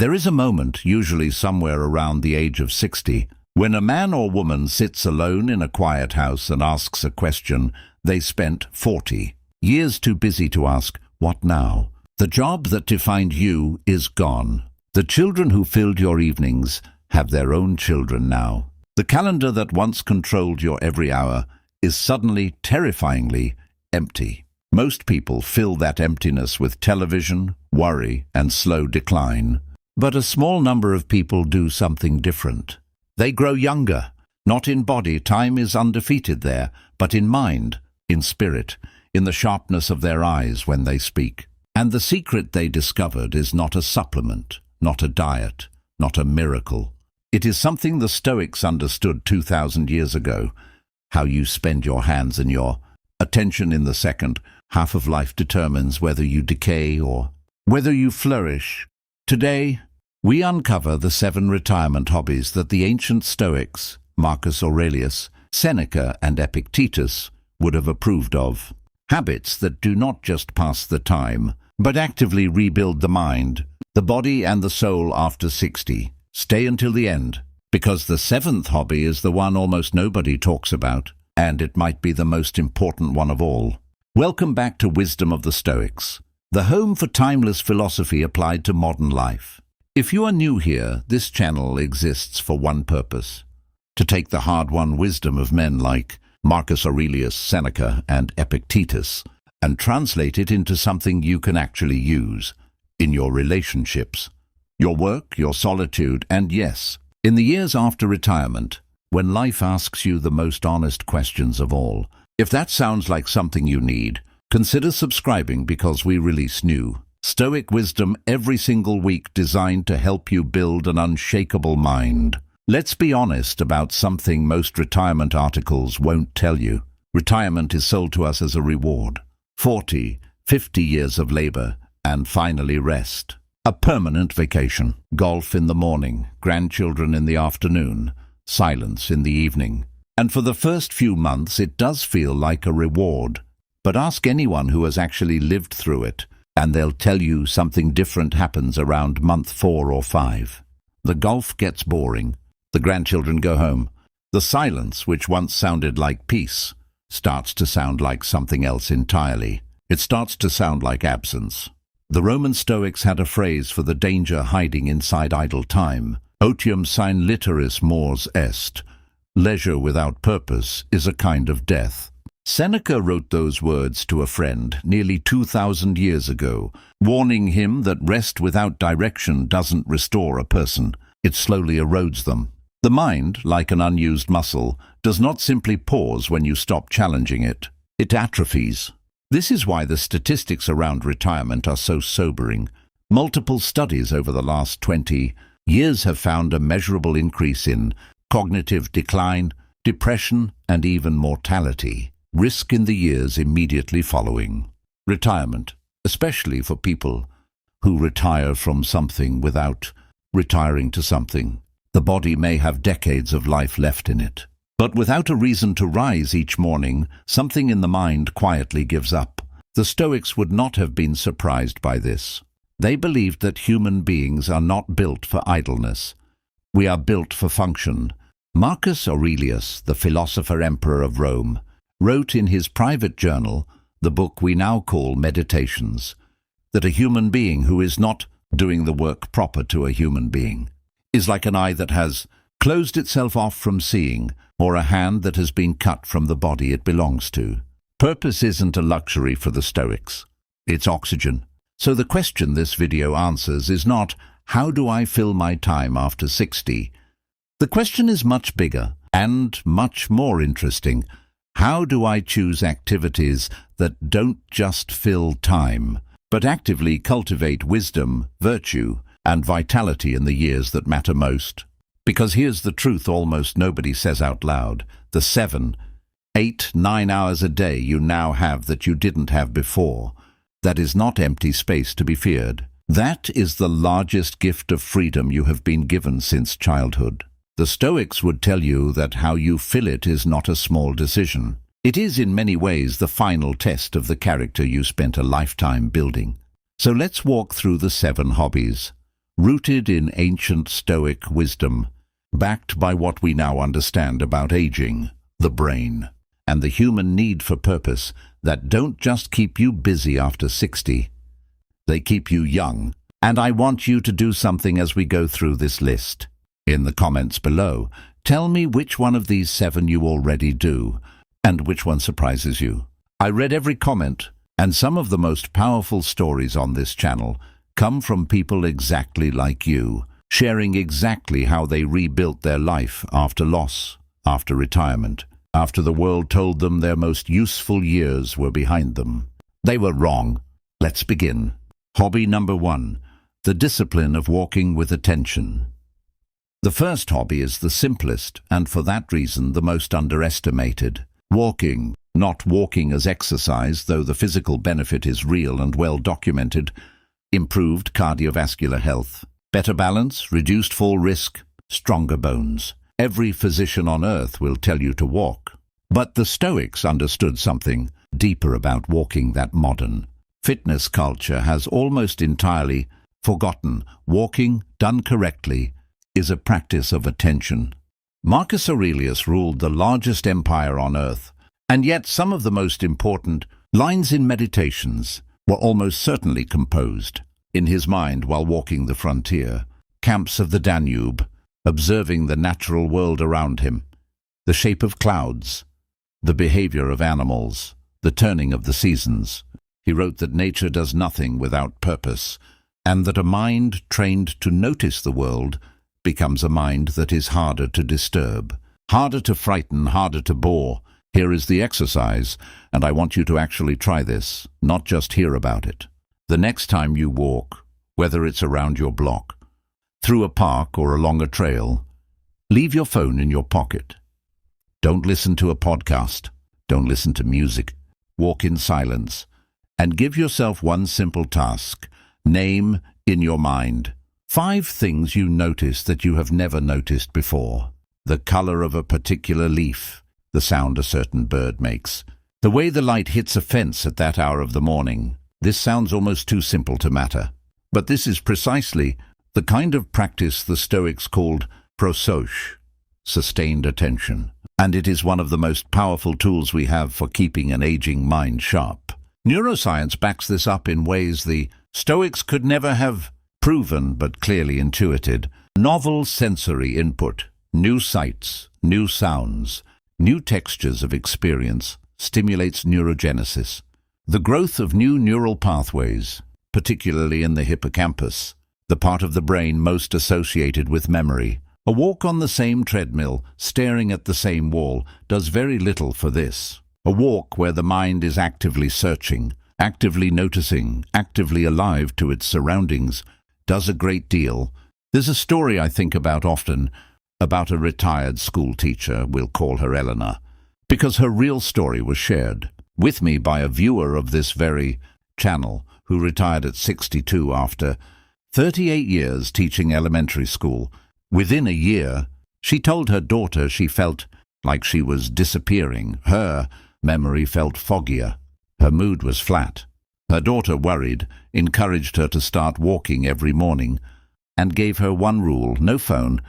There is a moment, usually somewhere around the age of 60, when a man or woman sits alone in a quiet house and asks a question they spent 40 years too busy to ask, "What now?" The job that defined you is gone. The children who filled your evenings have their own children now. The calendar that once controlled your every hour is suddenly, terrifyingly empty. Most people fill that emptiness with television, worry, and slow decline. But a small number of people do something different. They grow younger, not in body, time is undefeated there, but in mind, in spirit, in the sharpness of their eyes when they speak. And the secret they discovered is not a supplement, not a diet, not a miracle. It is something the Stoics understood 2,000 years ago. How you spend your hands and your attention in the second half of life determines whether you decay or whether you flourish. Today, we uncover the 7 retirement hobbies that the ancient Stoics, Marcus Aurelius, Seneca, and Epictetus would have approved of. Habits that do not just pass the time, but actively rebuild the mind, the body, and the soul after 60. Stay until the end, because the 7th hobby is the one almost nobody talks about, and it might be the most important one of all. Welcome back to Wisdom of the Stoics, the home for timeless philosophy applied to modern life. If you are new here, this channel exists for one purpose: to take the hard-won wisdom of men like Marcus Aurelius, Seneca, and Epictetus, and translate it into something you can actually use in your relationships, your work, your solitude, and yes, in the years after retirement, when life asks you the most honest questions of all. If that sounds like something you need, consider subscribing, because we release new Stoic wisdom every single week designed to help you build an unshakable mind. Let's be honest about something most retirement articles won't tell you. Retirement is sold to us as a reward. 40, 50 years of labor, and finally rest. A permanent vacation. Golf in the morning, grandchildren in the afternoon, silence in the evening. And for the first few months it does feel like a reward. But ask anyone who has actually lived through it, and they'll tell you something different happens around month 4 or 5. The golf gets boring. The grandchildren go home. The silence, which once sounded like peace, starts to sound like something else entirely. It starts to sound like absence. The Roman Stoics had a phrase for the danger hiding inside idle time. Otium sine literis mors est. Leisure without purpose is a kind of death. Seneca wrote those words to a friend nearly 2,000 years ago, warning him that rest without direction doesn't restore a person. It slowly erodes them. The mind, like an unused muscle, does not simply pause when you stop challenging it. It atrophies. This is why the statistics around retirement are so sobering. Multiple studies over the last 20 years have found a measurable increase in cognitive decline, depression, and even mortality. Risk in the years immediately following retirement, especially for people who retire from something without retiring to something. The body may have decades of life left in it, but without a reason to rise each morning, something in the mind quietly gives up. The Stoics would not have been surprised by this. They believed that human beings are not built for idleness. We are built for function. Marcus Aurelius, the philosopher-emperor of Rome, wrote in his private journal, the book we now call Meditations, that a human being who is not doing the work proper to a human being is like an eye that has closed itself off from seeing, or a hand that has been cut from the body it belongs to. Purpose isn't a luxury for the Stoics. It's oxygen. So the question this video answers is not, how do I fill my time after 60? The question is much bigger and much more interesting. How do I choose activities that don't just fill time, but actively cultivate wisdom, virtue, and vitality in the years that matter most? Because here's the truth almost nobody says out loud. The 7, 8, 9 hours a day you now have that you didn't have before, that is not empty space to be feared. That is the largest gift of freedom you have been given since childhood. The Stoics would tell you that how you fill it is not a small decision. It is in many ways the final test of the character you spent a lifetime building. So let's walk through the 7 hobbies. rooted in ancient Stoic wisdom, backed by what we now understand about aging, the brain, and the human need for purpose that don't just keep you busy after 60. They keep you young, and I want you to do something as we go through this list. In the comments below, tell me which one of these 7 you already do, and which one surprises you. I read every comment, and some of the most powerful stories on this channel come from people exactly like you, sharing exactly how they rebuilt their life after loss, after retirement, after the world told them their most useful years were behind them. They were wrong. Let's begin. Hobby number 1, the discipline of walking with attention. The first hobby is the simplest, and for that reason the most underestimated. Walking, not walking as exercise, though the physical benefit is real and well documented. Improved cardiovascular health, better balance, reduced fall risk, stronger bones. Every physician on earth will tell you to walk. But the Stoics understood something deeper about walking that modern fitness culture has almost entirely forgotten. Walking, done correctly, is a practice of attention. Marcus Aurelius ruled the largest empire on earth, and yet some of the most important lines in meditations were almost certainly composed in his mind while walking the frontier, camps of the Danube, observing the natural world around him, the shape of clouds, the behavior of animals, the turning of the seasons. He wrote that nature does nothing without purpose, and that a mind trained to notice the world becomes a mind that is harder to disturb, harder to frighten, harder to bore. Here is the exercise, and I want you to actually try this, not just hear about it. The next time you walk, whether it's around your block, through a park or along a trail, leave your phone in your pocket. Don't listen to a podcast. Don't listen to music. Walk in silence and give yourself one simple task. Name in your mind 5 things you notice that you have never noticed before. The color of a particular leaf, the sound a certain bird makes, the way the light hits a fence at that hour of the morning. This sounds almost too simple to matter, but this is precisely the kind of practice the Stoics called prosouche, sustained attention, and it is one of the most powerful tools we have for keeping an aging mind sharp. Neuroscience backs this up in ways the Stoics could never have proven but clearly intuited. Novel sensory input, new sights, new sounds, new textures of experience stimulates neurogenesis, the growth of new neural pathways, particularly in the hippocampus, the part of the brain most associated with memory. A walk on the same treadmill, staring at the same wall, does very little for this. A walk where the mind is actively searching, actively noticing, actively alive to its surroundings, does a great deal. There's a story I think about often, about a retired school teacher, we'll call her Eleanor, because her real story was shared with me by a viewer of this very channel who retired at 62 after 38 years teaching elementary school. Within a year, she told her daughter she felt like she was disappearing. Her memory felt foggier. Her mood was flat. Her daughter, worried, encouraged her to start walking every morning and gave her one rule: no phone,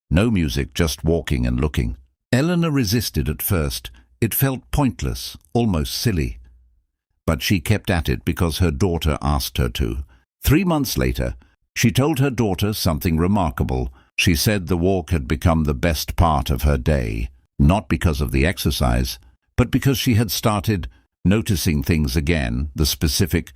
no music, just walking and looking. Eleanor resisted at first. It felt pointless, almost silly. But she kept at it because her daughter asked her to. 3 months later, she told her daughter something remarkable. She said the walk had become the best part of her day, not because of the exercise, but because she had started noticing things again, the specific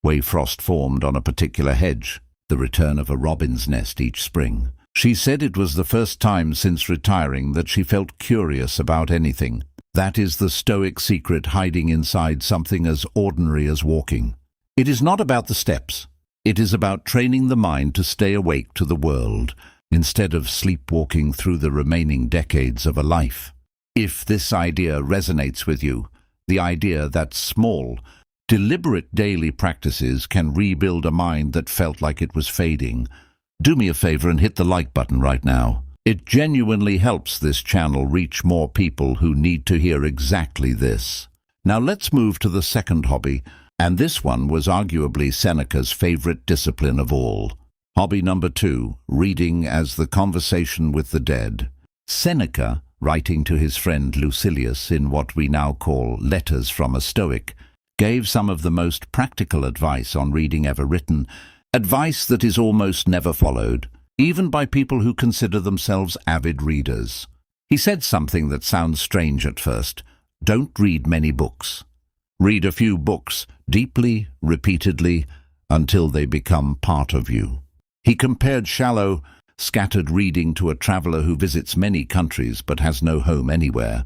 way frost formed on a particular hedge, the return of a robin's nest each spring. She said it was the first time since retiring that she felt curious about anything. That is the Stoic secret hiding inside something as ordinary as walking. It is not about the steps. It is about training the mind to stay awake to the world, instead of sleepwalking through the remaining decades of a life. If this idea resonates with you, the idea that small, deliberate daily practices can rebuild a mind that felt like it was fading, do me a favor and hit the like button right now. It genuinely helps this channel reach more people who need to hear exactly this. Now let's move to the second hobby, and this one was arguably Seneca's favorite discipline of all. Hobby number 2, reading as the conversation with the dead. Seneca, writing to his friend Lucilius in what we now call Letters from a Stoic, gave some of the most practical advice on reading ever written, advice that is almost never followed, even by people who consider themselves avid readers. He said something that sounds strange at first. Don't read many books. Read a few books, deeply, repeatedly, until they become part of you. He compared shallow, scattered reading to a traveler who visits many countries but has no home anywhere.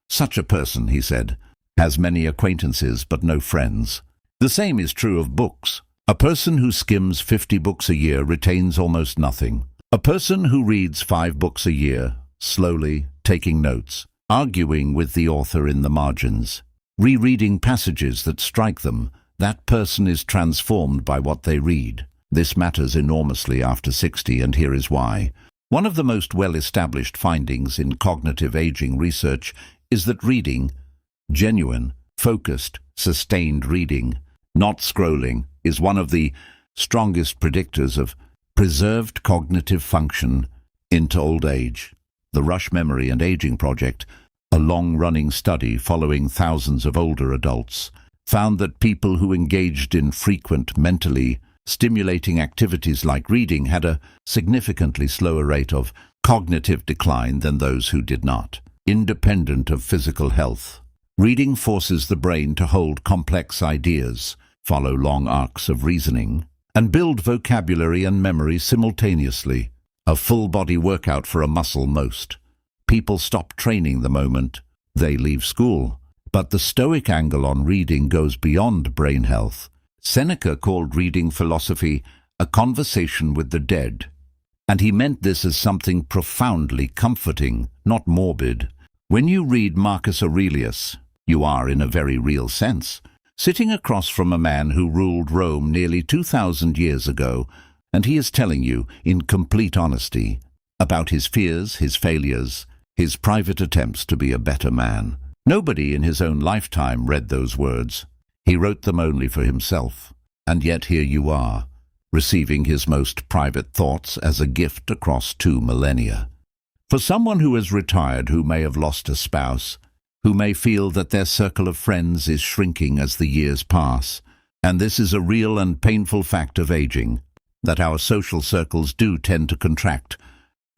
Such a person, he said, has many acquaintances but no friends. The same is true of books. A person who skims 50 books a year retains almost nothing. A person who reads 5 books a year, slowly, taking notes, arguing with the author in the margins, rereading passages that strike them, that person is transformed by what they read. This matters enormously after 60, and here is why. One of the most well-established findings in cognitive aging research is that reading, genuine, focused, sustained reading, not scrolling, is one of the strongest predictors of preserved cognitive function into old age. The Rush Memory and Aging Project, a long-running study following thousands of older adults, found that people who engaged in frequent, mentally stimulating activities like reading had a significantly slower rate of cognitive decline than those who did not. Independent of physical health, reading forces the brain to hold complex ideas, follow long arcs of reasoning, and build vocabulary and memory simultaneously. A full-body workout for a muscle most. People stop training the moment they leave school. But the Stoic angle on reading goes beyond brain health. Seneca called reading philosophy a conversation with the dead, and he meant this as something profoundly comforting, not morbid. When you read Marcus Aurelius, you are, in a very real sense, sitting across from a man who ruled Rome nearly 2,000 years ago, and he is telling you, in complete honesty, about his fears, his failures, his private attempts to be a better man. Nobody in his own lifetime read those words. He wrote them only for himself, and yet here you are, receiving his most private thoughts as a gift across 2 millennia. For someone who is retired, who may have lost a spouse, who may feel that their circle of friends is shrinking as the years pass, and this is a real and painful fact of aging, that our social circles do tend to contract,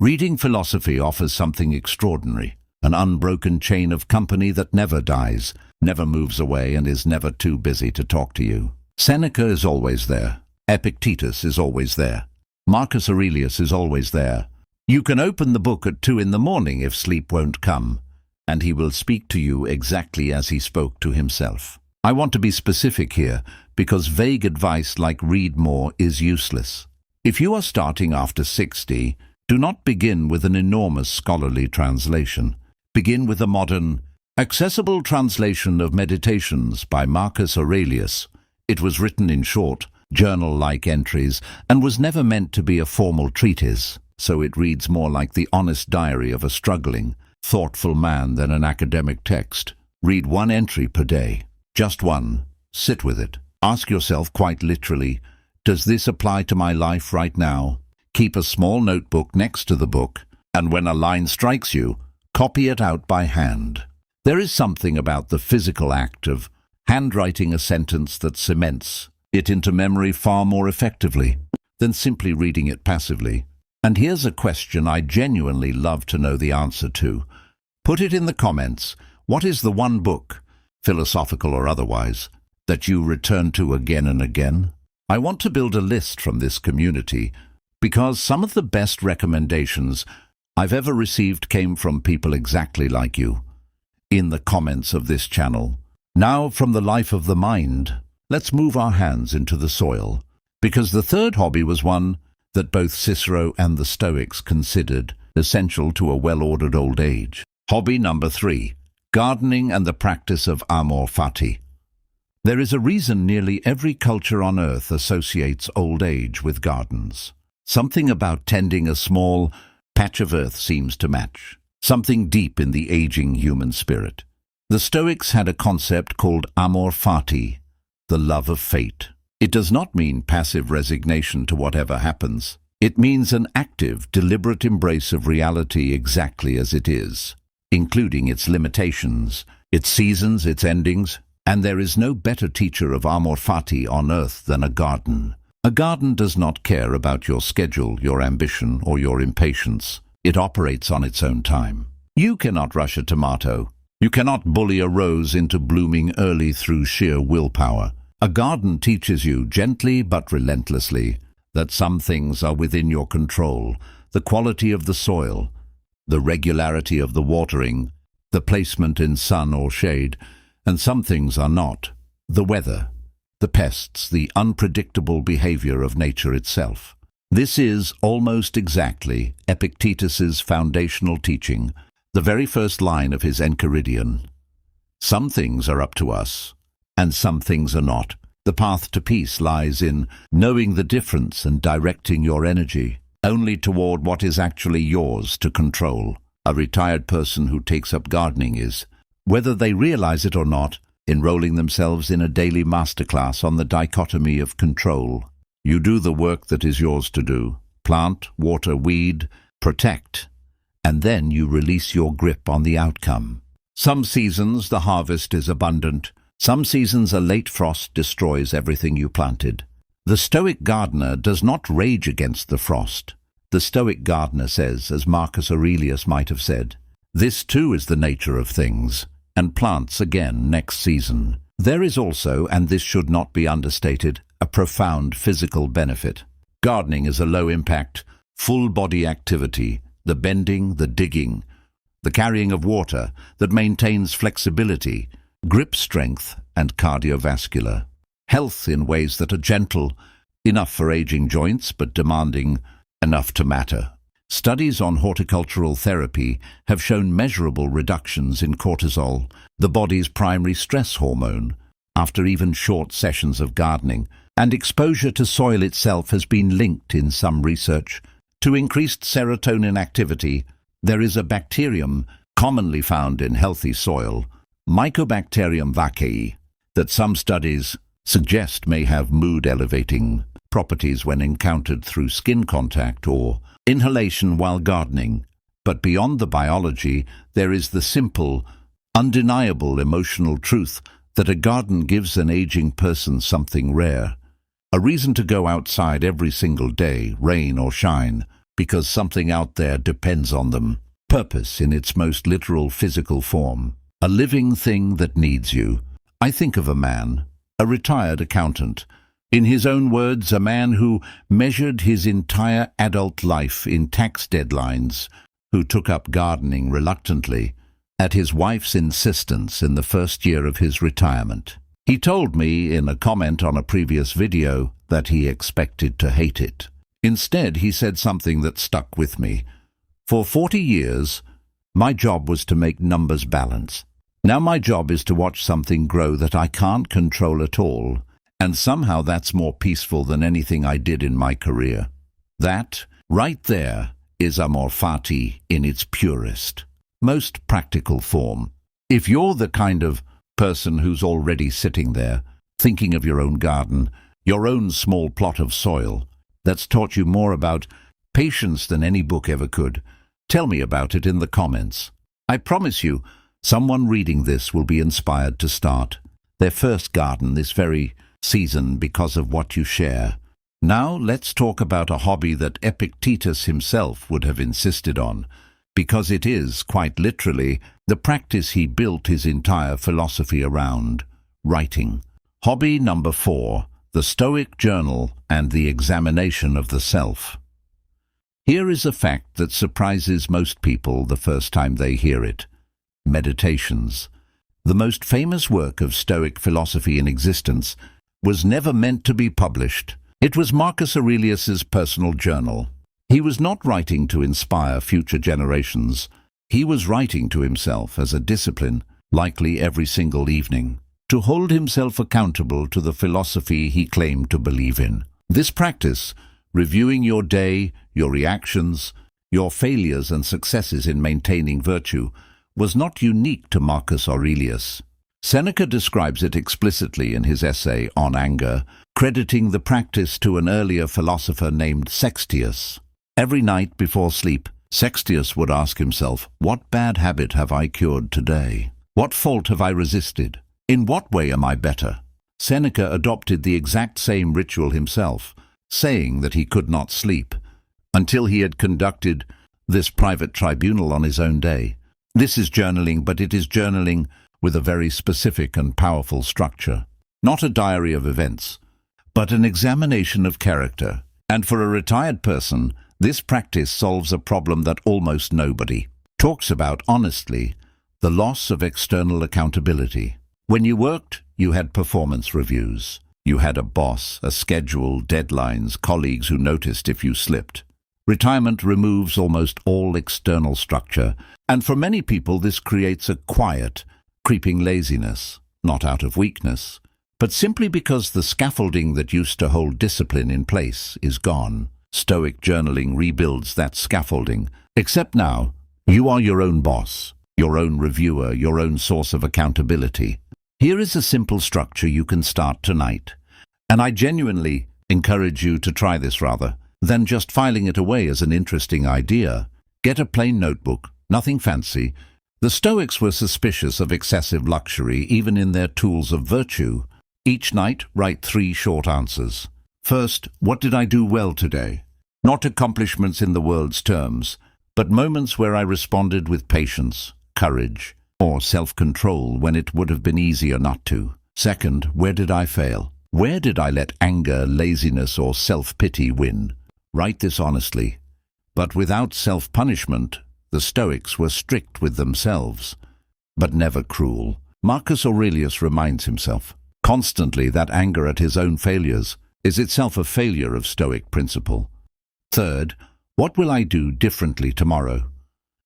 reading philosophy offers something extraordinary, an unbroken chain of company that never dies, never moves away, and is never too busy to talk to you. Seneca is always there. Epictetus is always there. Marcus Aurelius is always there. You can open the book at 2 in the morning if sleep won't come, and he will speak to you exactly as he spoke to himself. I want to be specific here, because vague advice like read more is useless. If you are starting after 60, do not begin with an enormous scholarly translation. Begin with a modern, accessible translation of Meditations by Marcus Aurelius. It was written in short, journal-like entries and was never meant to be a formal treatise, so it reads more like the honest diary of a struggling, thoughtful man than an academic text. Read 1 entry per day. Just 1. Sit with it. Ask yourself quite literally, does this apply to my life right now? Keep a small notebook next to the book, and when a line strikes you, copy it out by hand. There is something about the physical act of handwriting a sentence that cements it into memory far more effectively than simply reading it passively. And here's a question I genuinely love to know the answer to. Put it in the comments. What is the one book, philosophical or otherwise, that you return to again and again? I want to build a list from this community because some of the best recommendations I've ever received came from people exactly like you, in the comments of this channel. Now, from the life of the mind, let's move our hands into the soil, because the third hobby was one that both Cicero and the Stoics considered essential to a well-ordered old age. Hobby number 3, gardening and the practice of amor fati. There is a reason nearly every culture on earth associates old age with gardens. Something about tending a small patch of earth seems to match. Something deep in the aging human spirit. The Stoics had a concept called amor fati, the love of fate. It does not mean passive resignation to whatever happens. It means an active, deliberate embrace of reality exactly as it is, including its limitations, its seasons, its endings, and there is no better teacher of amor fati on earth than a garden. A garden does not care about your schedule, your ambition, or your impatience. It operates on its own time. You cannot rush a tomato. You cannot bully a rose into blooming early through sheer willpower. A garden teaches you, gently but relentlessly, that some things are within your control: the quality of the soil, the regularity of the watering, the placement in sun or shade, and some things are not: the weather, the pests, the unpredictable behavior of nature itself. This is almost exactly Epictetus's foundational teaching, the very first line of his Enchiridion. Some things are up to us, and some things are not. The path to peace lies in knowing the difference and directing your energy only toward what is actually yours to control. A retired person who takes up gardening is, whether they realize it or not, enrolling themselves in a daily masterclass on the dichotomy of control. You do the work that is yours to do: plant, water, weed, protect, and then you release your grip on the outcome. Some seasons the harvest is abundant. Some seasons a late frost destroys everything you planted. The Stoic gardener does not rage against the frost. The Stoic gardener says, as Marcus Aurelius might have said, "This too is the nature of things," and plants again next season. There is also, and this should not be understated, a profound physical benefit. Gardening is a low-impact, full-body activity: the bending, the digging, the carrying of water that maintains flexibility, grip strength, and cardiovascular health in ways that are gentle, enough for aging joints, but demanding enough to matter. Studies on horticultural therapy have shown measurable reductions in cortisol, the body's primary stress hormone, after even short sessions of gardening, and exposure to soil itself has been linked in some research to increased serotonin activity. There is a bacterium commonly found in healthy soil, Mycobacterium vaccae, that some studies suggest may have mood-elevating properties when encountered through skin contact or inhalation while gardening. But beyond the biology, there is the simple, undeniable emotional truth that a garden gives an aging person something rare: a reason to go outside every single day, rain or shine, because something out there depends on them. Purpose in its most literal physical form. A living thing that needs you. I think of a man, a retired accountant, in his own words, a man who measured his entire adult life in tax deadlines, who took up gardening reluctantly, at his wife's insistence in the first year of his retirement. He told me in a comment on a previous video that he expected to hate it. Instead, he said something that stuck with me. For 40 years, my job was to make numbers balance. Now my job is to watch something grow that I can't control at all, and somehow that's more peaceful than anything I did in my career. That, right there, is amor fati in its purest, most practical form. If you're the kind of person who's already sitting there, thinking of your own garden, your own small plot of soil, that's taught you more about patience than any book ever could, tell me about it in the comments. I promise you, someone reading this will be inspired to start their first garden this very season because of what you share. Now let's talk about a hobby that Epictetus himself would have insisted on, because it is, quite literally, the practice he built his entire philosophy around: writing. Hobby number 4, the Stoic journal and the examination of the self. Here is a fact that surprises most people the first time they hear it. Meditations, the most famous work of Stoic philosophy in existence, was never meant to be published. It was Marcus Aurelius's personal journal. He was not writing to inspire future generations. He was writing to himself as a discipline, likely every single evening, to hold himself accountable to the philosophy he claimed to believe in. This practice, reviewing your day, your reactions, your failures and successes in maintaining virtue, was not unique to Marcus Aurelius. Seneca describes it explicitly in his essay On Anger, crediting the practice to an earlier philosopher named Sextius. Every night before sleep, Sextius would ask himself, "What bad habit have I cured today? What fault have I resisted? In what way am I better?" Seneca adopted the exact same ritual himself, saying that he could not sleep until he had conducted this private tribunal on his own day. This is journaling, but it is journaling with a very specific and powerful structure. Not a diary of events, but an examination of character. And for a retired person, this practice solves a problem that almost nobody talks about honestly: the loss of external accountability. When you worked, you had performance reviews. You had a boss, a schedule, deadlines, colleagues who noticed if you slipped. Retirement removes almost all external structure, and for many people this creates a quiet, creeping laziness, not out of weakness, but simply because the scaffolding that used to hold discipline in place is gone. Stoic journaling rebuilds that scaffolding, except now you are your own boss, your own reviewer, your own source of accountability. Here is a simple structure you can start tonight, and I genuinely encourage you to try this rather than just filing it away as an interesting idea. Get a plain notebook, nothing fancy. The Stoics were suspicious of excessive luxury even in their tools of virtue. Each night, write 3 short answers. First, what did I do well today? Not accomplishments in the world's terms, but moments where I responded with patience, courage, or self-control when it would have been easier not to. Second, where did I fail? Where did I let anger, laziness, or self-pity win? Write this honestly, but without self-punishment. The Stoics were strict with themselves, but never cruel. Marcus Aurelius reminds himself constantly that anger at his own failures is itself a failure of Stoic principle. Third, what will I do differently tomorrow?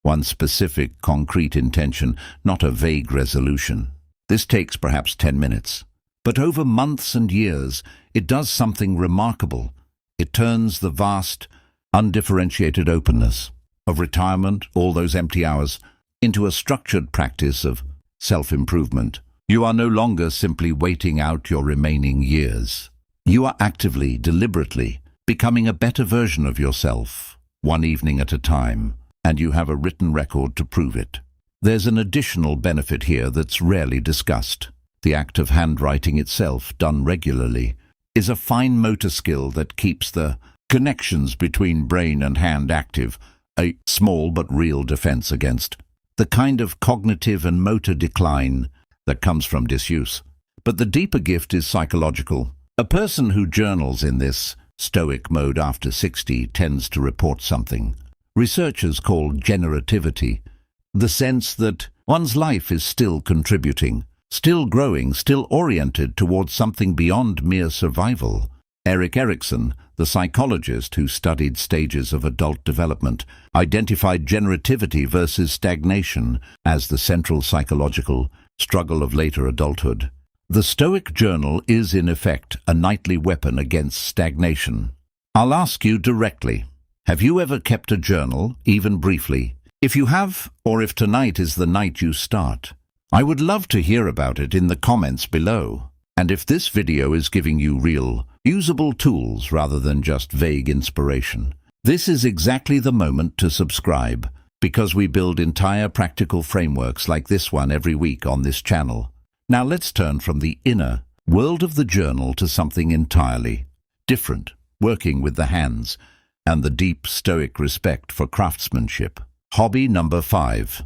One specific, concrete intention, not a vague resolution. This takes perhaps 10 minutes, but over months and years, it does something remarkable. It turns the vast, undifferentiated openness of retirement, all those empty hours, into a structured practice of self-improvement. You are no longer simply waiting out your remaining years. You are actively, deliberately, becoming a better version of yourself, one evening at a time, and you have a written record to prove it. There's an additional benefit here that's rarely discussed. The act of handwriting itself, done regularly, is a fine motor skill that keeps the connections between brain and hand active, a small but real defense against the kind of cognitive and motor decline that comes from disuse. But the deeper gift is psychological. A person who journals in this Stoic mode after 60 tends to report something researchers call generativity, the sense that one's life is still contributing, still growing, still oriented towards something beyond mere survival. Erik Erikson, the psychologist who studied stages of adult development, identified generativity versus stagnation as the central psychological struggle of later adulthood. The Stoic journal is, in effect, a nightly weapon against stagnation. I'll ask you directly, have you ever kept a journal, even briefly? If you have, or if tonight is the night you start, I would love to hear about it in the comments below. And if this video is giving you real, usable tools rather than just vague inspiration, this is exactly the moment to subscribe, because we build entire practical frameworks like this one every week on this channel. Now let's turn from the inner world of the journal to something entirely different, working with the hands and the deep Stoic respect for craftsmanship. Hobby number 5.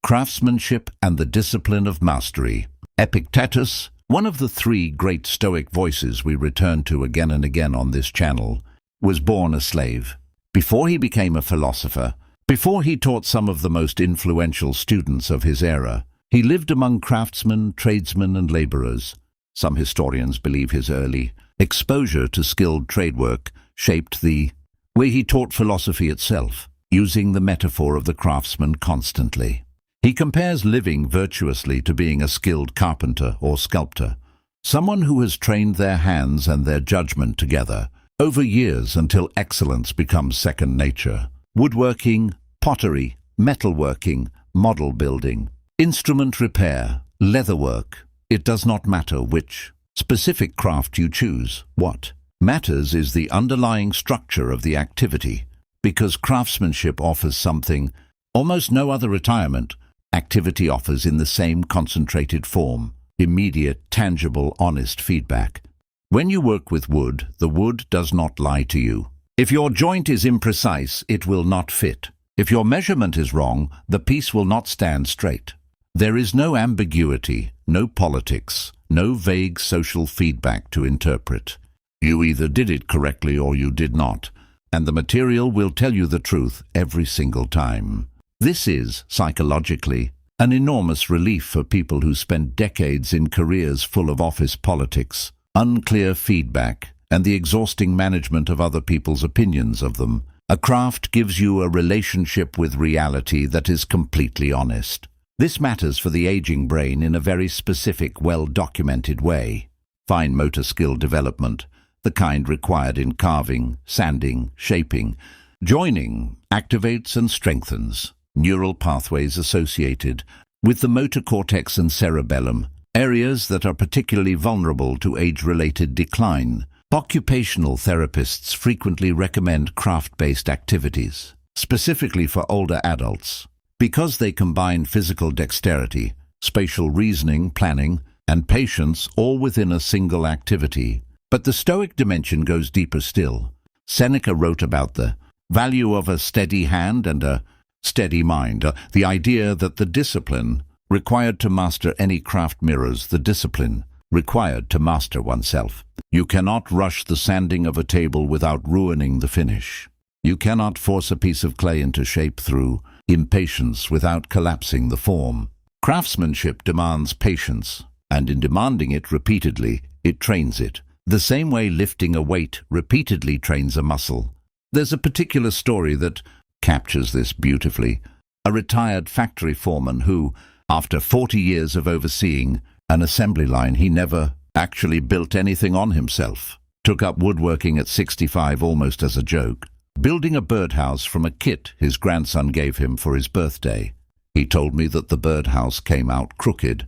Craftsmanship and the discipline of mastery. Epictetus, one of the 3 great Stoic voices we return to again and again on this channel, was born a slave. Before he became a philosopher, before he taught some of the most influential students of his era, he lived among craftsmen, tradesmen, and laborers. Some historians believe his early exposure to skilled trade work shaped the way he taught philosophy itself, using the metaphor of the craftsman constantly. He compares living virtuously to being a skilled carpenter or sculptor, someone who has trained their hands and their judgment together over years until excellence becomes second nature. Woodworking, pottery, metalworking, model building, instrument repair, leatherwork, it does not matter which. specific craft you choose. What matters is the underlying structure of the activity, because craftsmanship offers something almost no other retirement activity offers in the same concentrated form: immediate, tangible, honest feedback. When you work with wood, the wood does not lie to you. If your joint is imprecise, it will not fit. If your measurement is wrong, the piece will not stand straight. There is no ambiguity, no politics, no vague social feedback to interpret. You either did it correctly or you did not, and the material will tell you the truth every single time. This is, psychologically, an enormous relief for people who spend decades in careers full of office politics, unclear feedback, and the exhausting management of other people's opinions of them. A craft gives you a relationship with reality that is completely honest. This matters for the aging brain in a very specific, well-documented way. Fine motor skill development, the kind required in carving, sanding, shaping, joining, activates and strengthens neural pathways associated with the motor cortex and cerebellum, areas that are particularly vulnerable to age-related decline. Occupational therapists frequently recommend craft-based activities, specifically for older adults, because they combine physical dexterity, spatial reasoning, planning, and patience all within a single activity. But the Stoic dimension goes deeper still. Seneca wrote about the value of a steady hand and a steady mind, the idea that the discipline required to master any craft mirrors the discipline required to master oneself. You cannot rush the sanding of a table without ruining the finish. You cannot force a piece of clay into shape through impatience without collapsing the form. Craftsmanship demands patience, and in demanding it repeatedly, it trains it. The same way lifting a weight repeatedly trains a muscle. There's a particular story that captures this beautifully. A retired factory foreman who, after 40 years of overseeing an assembly line, he never actually built anything on himself, took up woodworking at 65 almost as a joke, building a birdhouse from a kit his grandson gave him for his birthday. He told me that the birdhouse came out crooked,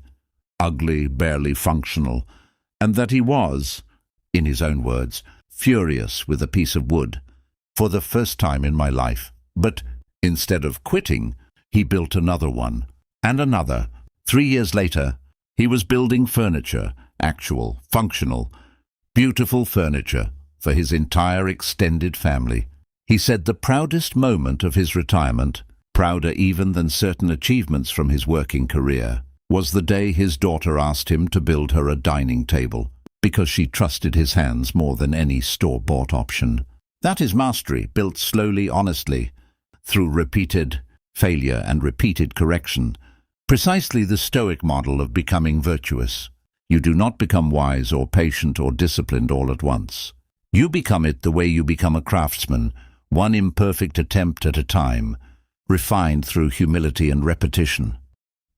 ugly, barely functional, and that he was, in his own words, furious with a piece of wood for the first time in my life. But instead of quitting, he built another one, and another. 3 years later, he was building furniture, actual, functional, beautiful furniture for his entire extended family. He said the proudest moment of his retirement, prouder even than certain achievements from his working career, was the day his daughter asked him to build her a dining table, because she trusted his hands more than any store-bought option. That is mastery, built slowly, honestly, through repeated failure and repeated correction. Precisely the Stoic model of becoming virtuous. You do not become wise or patient or disciplined all at once. You become it the way you become a craftsman, one imperfect attempt at a time, refined through humility and repetition.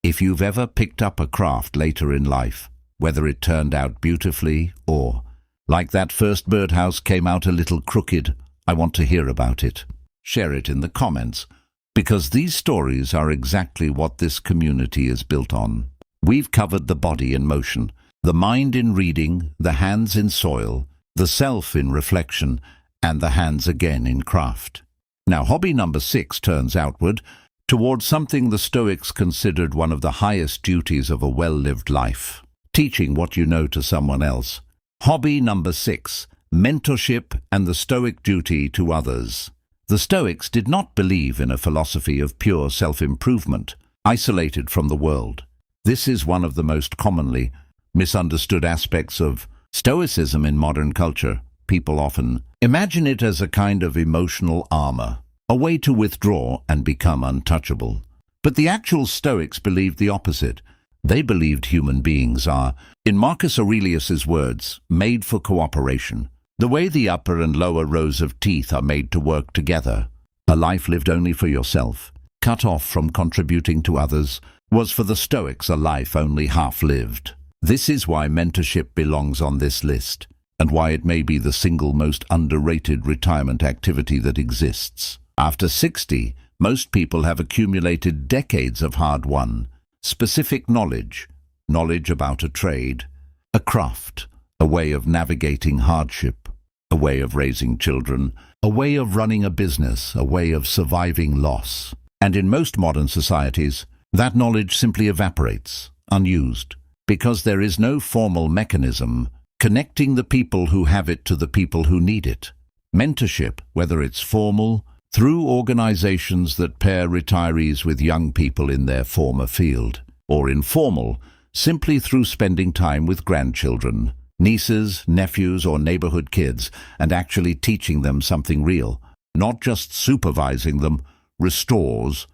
If you've ever picked up a craft later in life, whether it turned out beautifully or, like that first birdhouse, came out a little crooked, I want to hear about it. Share it in the comments, because these stories are exactly what this community is built on. We've covered the body in motion, the mind in reading, the hands in soil, the self in reflection, and the hands again in craft. Now, hobby number 6 turns outward, towards something the Stoics considered one of the highest duties of a well-lived life: teaching what you know to someone else. Hobby number 6, mentorship and the Stoic duty to others. The Stoics did not believe in a philosophy of pure self-improvement, isolated from the world. This is one of the most commonly misunderstood aspects of Stoicism in modern culture. People often imagine it as a kind of emotional armor, a way to withdraw and become untouchable. But the actual Stoics believed the opposite. They believed human beings are, in Marcus Aurelius's words, made for cooperation. The way the upper and lower rows of teeth are made to work together. A life lived only for yourself, cut off from contributing to others, was for the Stoics a life only half-lived. This is why mentorship belongs on this list, and why it may be the single most underrated retirement activity that exists. After 60, most people have accumulated decades of hard-won, specific knowledge about a trade, a craft, a way of navigating hardship, a way of raising children, a way of running a business, a way of surviving loss. And in most modern societies, that knowledge simply evaporates, unused, because there is no formal mechanism connecting the people who have it to the people who need it. Mentorship, whether it's formal, through organizations that pair retirees with young people in their former field, or informal, simply through spending time with grandchildren, nieces, nephews, or neighborhood kids, and actually teaching them something real, not just supervising them, restores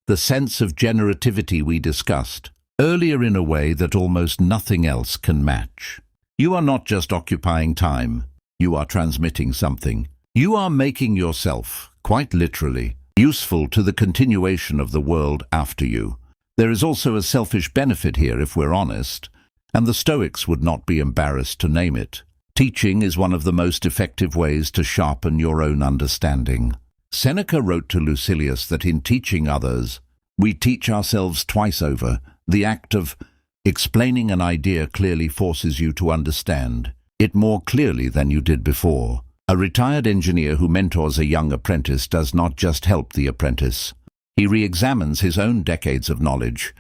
the sense of generativity we discussed earlier in a way that almost nothing else can match. You are not just occupying time, you are transmitting something. You are making yourself, quite literally, useful to the continuation of the world after you. There is also a selfish benefit here if we're honest, and the Stoics would not be embarrassed to name it. Teaching is one of the most effective ways to sharpen your own understanding. Seneca wrote to Lucilius that in teaching others, we teach ourselves twice over. The act of explaining an idea clearly forces you to understand it more clearly than you did before. A retired engineer who mentors a young apprentice does not just help the apprentice. He re-examines his own decades of knowledge,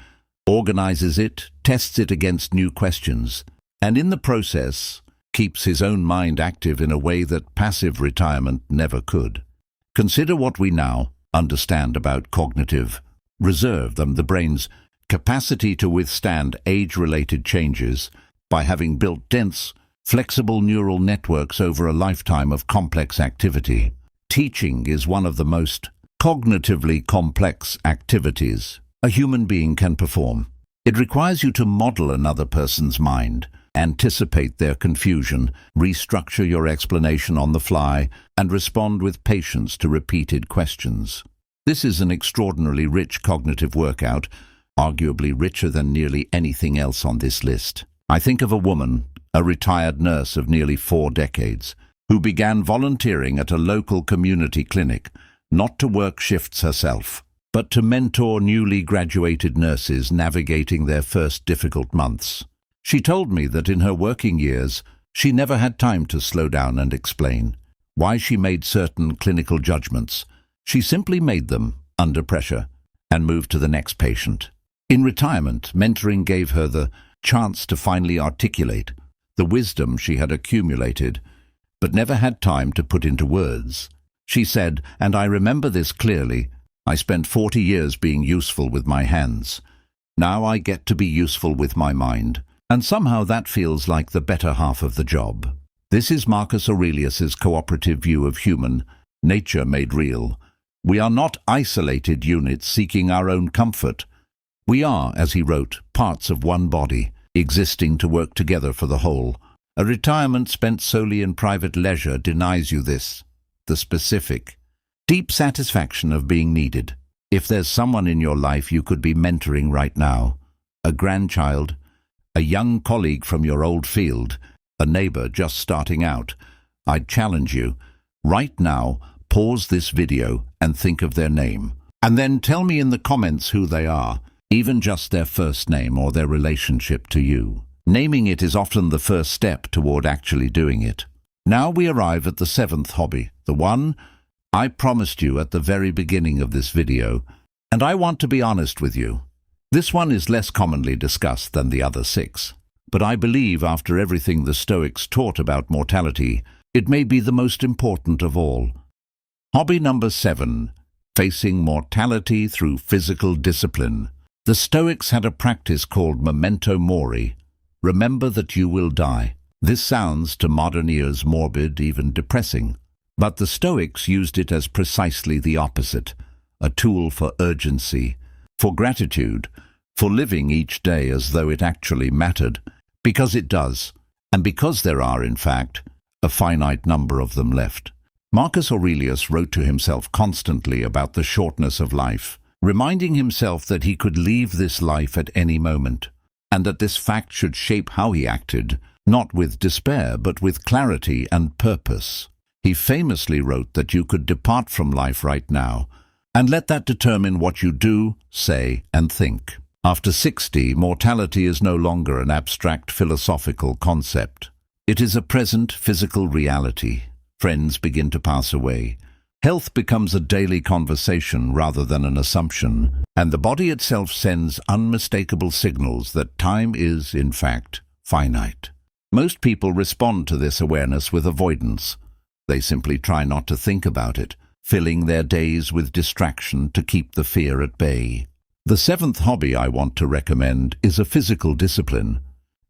organizes it, tests it against new questions, and in the process keeps his own mind active in a way that passive retirement never could. Consider what we now understand about cognitive reserve, the brain's capacity to withstand age-related changes by having built dense, flexible neural networks over a lifetime of complex activity. Teaching is one of the most cognitively complex activities a human being can perform. It requires you to model another person's mind, anticipate their confusion, restructure your explanation on the fly, and respond with patience to repeated questions. This is an extraordinarily rich cognitive workout, arguably richer than nearly anything else on this list. I think of a woman, a retired nurse of nearly 4 decades, who began volunteering at a local community clinic, not to work shifts herself, but to mentor newly graduated nurses navigating their first difficult months. She told me that in her working years, she never had time to slow down and explain why she made certain clinical judgments. She simply made them under pressure and moved to the next patient. In retirement, mentoring gave her the chance to finally articulate the wisdom she had accumulated, but never had time to put into words. She said, and I remember this clearly, I spent 40 years being useful with my hands. Now I get to be useful with my mind, and somehow that feels like the better half of the job. This is Marcus Aurelius's cooperative view of human nature made real. We are not isolated units seeking our own comfort. We are, as he wrote, parts of one body, existing to work together for the whole. A retirement spent solely in private leisure denies you this, the specific, deep satisfaction of being needed. If there's someone in your life you could be mentoring right now, a grandchild, a young colleague from your old field, a neighbor just starting out, I'd challenge you, right now, pause this video and think of their name. And then tell me in the comments who they are, even just their first name or their relationship to you. Naming it is often the first step toward actually doing it. Now we arrive at the 7th hobby, the one I promised you at the very beginning of this video, and I want to be honest with you. This one is less commonly discussed than the other 6, but I believe after everything the Stoics taught about mortality, it may be the most important of all. Hobby number 7, facing mortality through physical discipline. The Stoics had a practice called memento mori, remember that you will die. This sounds to modern ears morbid, even depressing, but the Stoics used it as precisely the opposite, a tool for urgency, for gratitude, for living each day as though it actually mattered, because it does, and because there are, in fact, a finite number of them left. Marcus Aurelius wrote to himself constantly about the shortness of life, reminding himself that he could leave this life at any moment, and that this fact should shape how he acted, not with despair, but with clarity and purpose. He famously wrote that you could depart from life right now, and let that determine what you do, say, and think. After 60, mortality is no longer an abstract philosophical concept. It is a present physical reality. Friends begin to pass away. Health becomes a daily conversation rather than an assumption, and the body itself sends unmistakable signals that time is, in fact, finite. Most people respond to this awareness with avoidance. They simply try not to think about it, filling their days with distraction to keep the fear at bay. The seventh hobby I want to recommend is a physical discipline.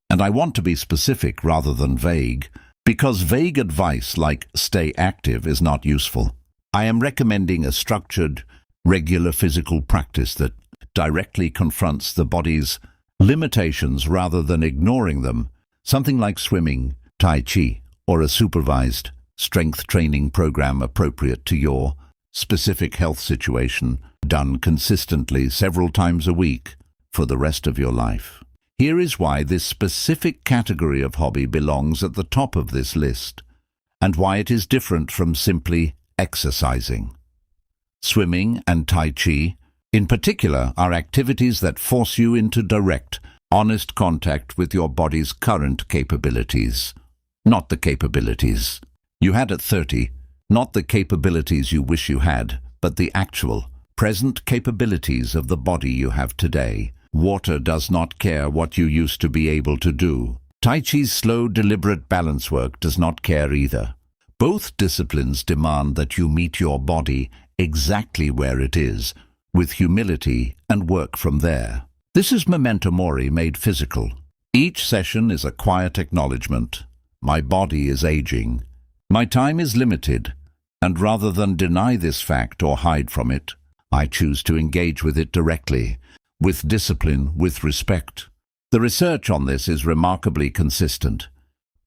And I want to be specific rather than vague, because vague advice like stay active is not useful. I am recommending a structured, regular physical practice that directly confronts the body's limitations rather than ignoring them, something like swimming, tai chi, or a supervised strength training program appropriate to your specific health situation, done consistently several times a week for the rest of your life. Here is why this specific category of hobby belongs at the top of this list, and why it is different from simply exercising. Swimming and Tai Chi, in particular, are activities that force you into direct, honest contact with your body's current capabilities. Not the capabilities you had at 30, not the capabilities you wish you had, but the actual, present capabilities of the body you have today. Water does not care what you used to be able to do. Tai Chi's slow, deliberate balance work does not care either. Both disciplines demand that you meet your body exactly where it is, with humility, and work from there. This is memento mori made physical. Each session is a quiet acknowledgement. My body is aging. My time is limited, and rather than deny this fact or hide from it, I choose to engage with it directly, with discipline, with respect. The research on this is remarkably consistent.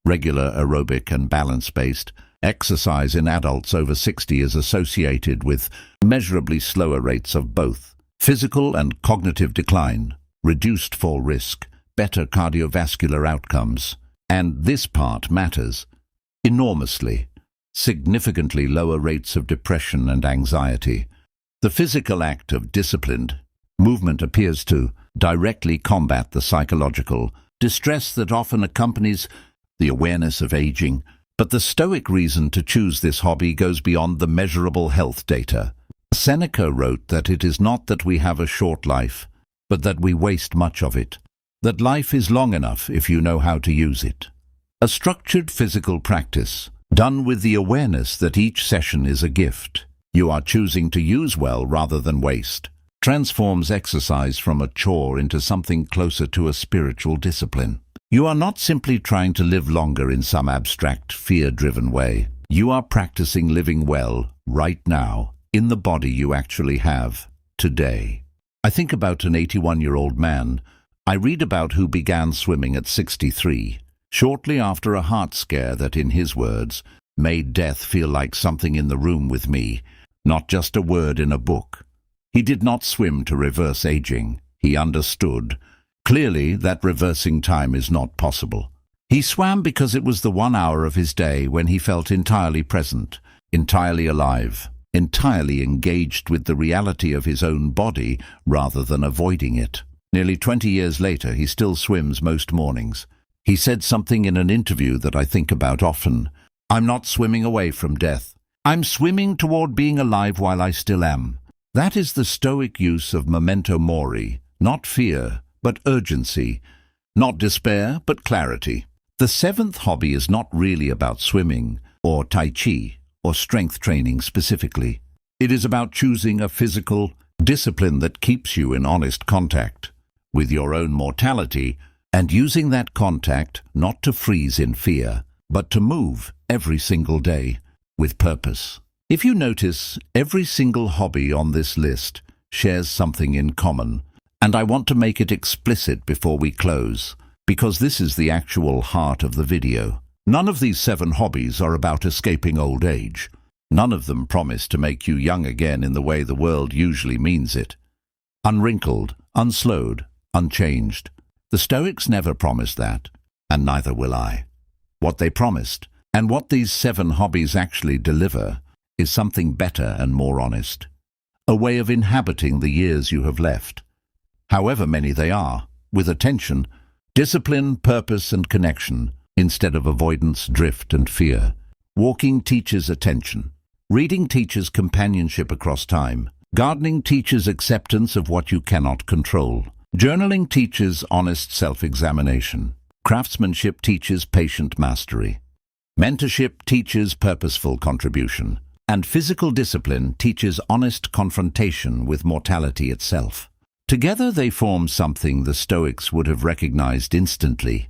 Regular aerobic and balance-based exercise in adults over 60 is associated with measurably slower rates of both physical and cognitive decline, reduced fall risk, better cardiovascular outcomes, and this part matters enormously, significantly lower rates of depression and anxiety. The physical act of disciplined movement appears to directly combat the psychological distress that often accompanies the awareness of aging. But the Stoic reason to choose this hobby goes beyond the measurable health data. Seneca wrote that it is not that we have a short life, but that we waste much of it. That life is long enough if you know how to use it. A structured physical practice, done with the awareness that each session is a gift you are choosing to use well rather than waste, transforms exercise from a chore into something closer to a spiritual discipline. You are not simply trying to live longer in some abstract, fear-driven way. You are practicing living well, right now, in the body you actually have, today. I think about an 81-year-old man I read about who began swimming at 63, shortly after a heart scare that, in his words, made death feel like something in the room with me, not just a word in a book. He did not swim to reverse aging. He understood clearly that reversing time is not possible. He swam because it was the 1 hour of his day when he felt entirely present, entirely alive, entirely engaged with the reality of his own body rather than avoiding it. Nearly 20 years later, he still swims most mornings. He said something in an interview that I think about often. "I'm not swimming away from death. I'm swimming toward being alive while I still am." That is the Stoic use of memento mori, not fear, but urgency, not despair, but clarity. The seventh hobby is not really about swimming, or tai chi, or strength training specifically. It is about choosing a physical discipline that keeps you in honest contact with your own mortality, and using that contact not to freeze in fear, but to move every single day with purpose. If you notice, every single hobby on this list shares something in common, and I want to make it explicit before we close, because this is the actual heart of the video. None of these 7 hobbies are about escaping old age. None of them promise to make you young again in the way the world usually means it. Unwrinkled, unslowed, unchanged. The Stoics never promised that, and neither will I. What they promised, and what these 7 hobbies actually deliver, is something better and more honest. A way of inhabiting the years you have left, however many they are, with attention, discipline, purpose, and connection, instead of avoidance, drift, and fear. Walking teaches attention. Reading teaches companionship across time. Gardening teaches acceptance of what you cannot control. Journaling teaches honest self-examination. Craftsmanship teaches patient mastery. Mentorship teaches purposeful contribution. And physical discipline teaches honest confrontation with mortality itself. Together they form something the Stoics would have recognized instantly.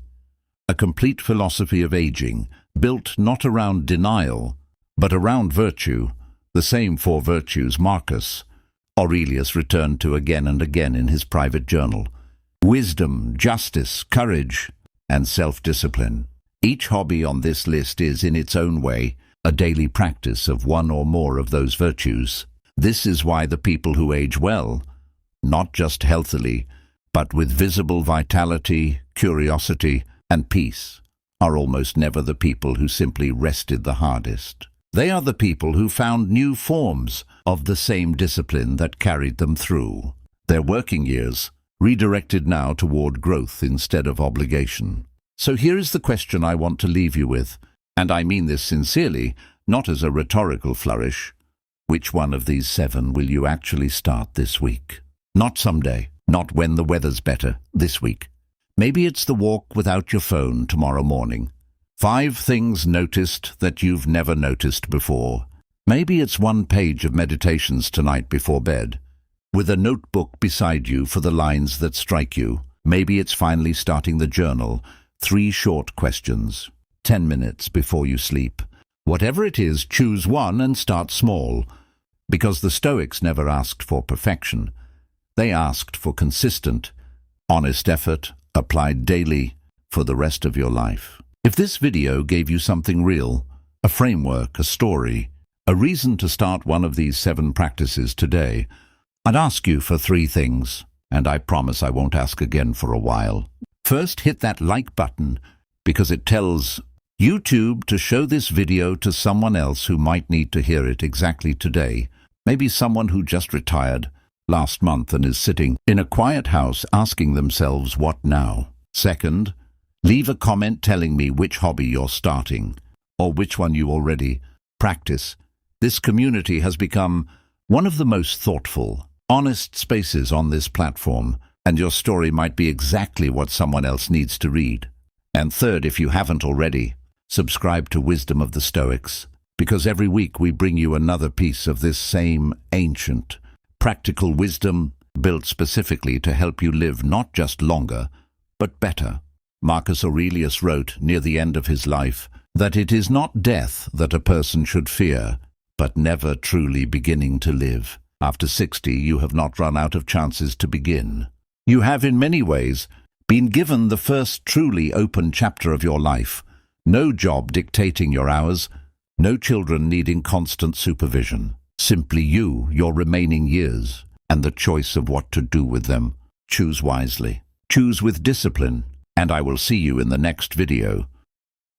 A complete philosophy of aging, built not around denial, but around virtue, the same four virtues Marcus Aurelius returned to again and again in his private journal: wisdom, justice, courage, and self-discipline. Each hobby on this list is, in its own way, a daily practice of one or more of those virtues. This is why the people who age well, not just healthily, but with visible vitality, curiosity, and peace, are almost never the people who simply rested the hardest. They are the people who found new forms of the same discipline that carried them through their working years, redirected now toward growth instead of obligation. So here is the question I want to leave you with, and I mean this sincerely, not as a rhetorical flourish. Which one of these 7 will you actually start this week? Not someday, not when the weather's better, this week. Maybe it's the walk without your phone tomorrow morning. 5 things noticed that you've never noticed before. Maybe it's 1 page of meditations tonight before bed, with a notebook beside you for the lines that strike you. Maybe it's finally starting the journal, 3 short questions, 10 minutes before you sleep. Whatever it is, choose one and start small, because the Stoics never asked for perfection. They asked for consistent, honest effort, applied daily, for the rest of your life. If this video gave you something real, a framework, a story, a reason to start one of these 7 practices today, I'd ask you for 3 things, and I promise I won't ask again for a while. First, hit that like button, because it tells YouTube to show this video to someone else who might need to hear it exactly today. Maybe someone who just retired last month and is sitting in a quiet house asking themselves, what now? Second, leave a comment telling me which hobby you're starting, or which one you already practice. This community has become one of the most thoughtful, honest spaces on this platform, and your story might be exactly what someone else needs to read. And third, if you haven't already, subscribe to Wisdom of the Stoics, because every week we bring you another piece of this same ancient, practical wisdom built specifically to help you live not just longer, but better. Marcus Aurelius wrote near the end of his life that it is not death that a person should fear, but never truly beginning to live. After 60, you have not run out of chances to begin. You have in many ways been given the first truly open chapter of your life. No job dictating your hours, no children needing constant supervision. Simply you, your remaining years, and the choice of what to do with them. Choose wisely. Choose with discipline. And I will see you in the next video.